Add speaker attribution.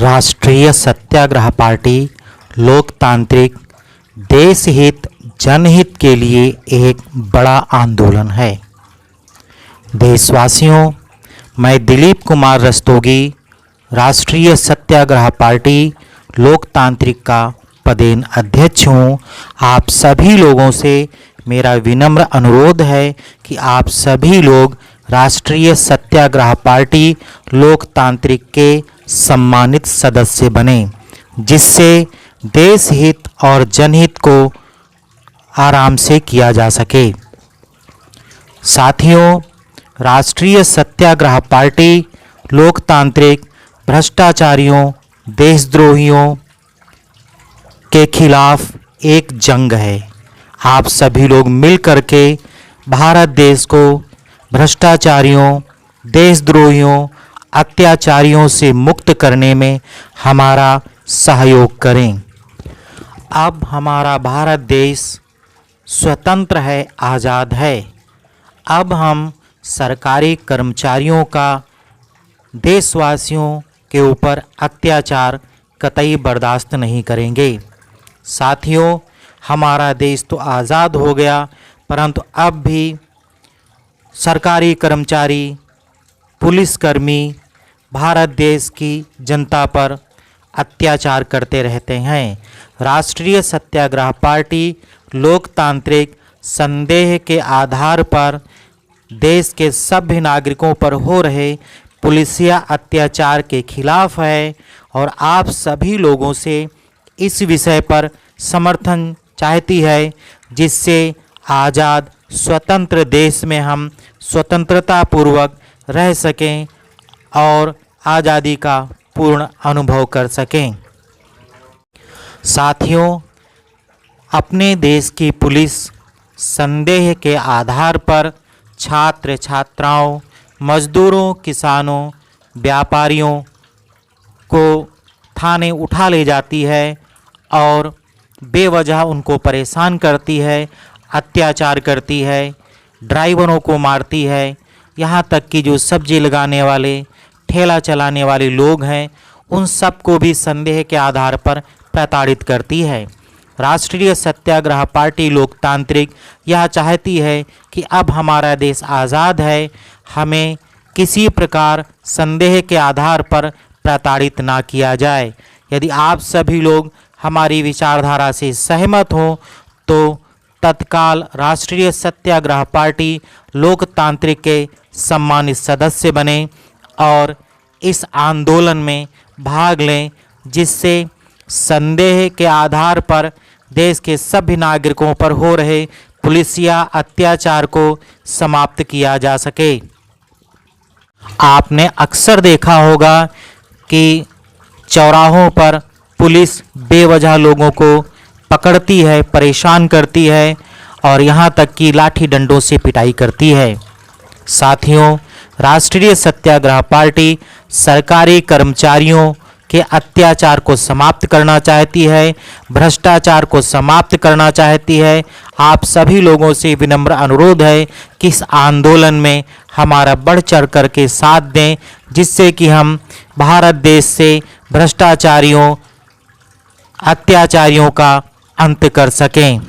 Speaker 1: राष्ट्रीय सत्याग्रह पार्टी लोकतांत्रिक देश हित जनहित के लिए एक बड़ा आंदोलन है। देशवासियों, मैं दिलीप कुमार रस्तोगी राष्ट्रीय सत्याग्रह पार्टी लोकतांत्रिक का पदेन अध्यक्ष हूँ। आप सभी लोगों से मेरा विनम्र अनुरोध है कि आप सभी लोग राष्ट्रीय सत्याग्रह पार्टी लोकतांत्रिक के सम्मानित सदस्य बने, जिससे देश हित और जनहित को आराम से किया जा सके। साथियों, राष्ट्रीय सत्याग्रह पार्टी लोकतांत्रिक भ्रष्टाचारियों, देशद्रोहियों के खिलाफ एक जंग है। आप सभी लोग मिल करके भारत देश को भ्रष्टाचारियों, देशद्रोहियों, अत्याचारियों से मुक्त करने में हमारा सहयोग करें। अब हमारा भारत देश स्वतंत्र है, आज़ाद है। अब हम सरकारी कर्मचारियों का देशवासियों के ऊपर अत्याचार कतई बर्दाश्त नहीं करेंगे। साथियों, हमारा देश तो आज़ाद हो गया, परंतु अब भी सरकारी कर्मचारी, पुलिसकर्मी भारत देश की जनता पर अत्याचार करते रहते हैं। राष्ट्रीय सत्याग्रह पार्टी लोकतांत्रिक संदेह के आधार पर देश के सभ्य नागरिकों पर हो रहे पुलिसिया अत्याचार के खिलाफ है और आप सभी लोगों से इस विषय पर समर्थन चाहती है, जिससे आज़ाद स्वतंत्र देश में हम स्वतंत्रता पूर्वक रह सकें और आज़ादी का पूर्ण अनुभव कर सकें। साथियों, अपने देश की पुलिस संदेह के आधार पर छात्र छात्राओं, मजदूरों, किसानों, व्यापारियों को थाने उठा ले जाती है और बेवजह उनको परेशान करती है, अत्याचार करती है, ड्राइवरों को मारती है। यहाँ तक कि जो सब्जी लगाने वाले, ठेला चलाने वाले लोग हैं, उन सबको भी संदेह के आधार पर प्रताड़ित करती है। राष्ट्रीय सत्याग्रह पार्टी लोकतांत्रिक यह चाहती है कि अब हमारा देश आज़ाद है, हमें किसी प्रकार संदेह के आधार पर प्रताड़ित ना किया जाए। यदि आप सभी लोग हमारी विचारधारा से सहमत हों तो तत्काल राष्ट्रीय सत्याग्रह पार्टी लोकतांत्रिक के सम्मानित सदस्य बने और इस आंदोलन में भाग लें, जिससे संदेह के आधार पर देश के सभी नागरिकों पर हो रहे पुलिसिया अत्याचार को समाप्त किया जा सके। आपने अक्सर देखा होगा कि चौराहों पर पुलिस बेवजह लोगों को पकड़ती है, परेशान करती है और यहाँ तक कि लाठी डंडों से पिटाई करती है। साथियों, राष्ट्रीय सत्याग्रह पार्टी सरकारी कर्मचारियों के अत्याचार को समाप्त करना चाहती है, भ्रष्टाचार को समाप्त करना चाहती है। आप सभी लोगों से विनम्र अनुरोध है कि इस आंदोलन में हमारा बढ़ चढ़ कर के साथ दें, जिससे कि हम भारत देश से भ्रष्टाचारियों, अत्याचारियों का अंत कर सकें।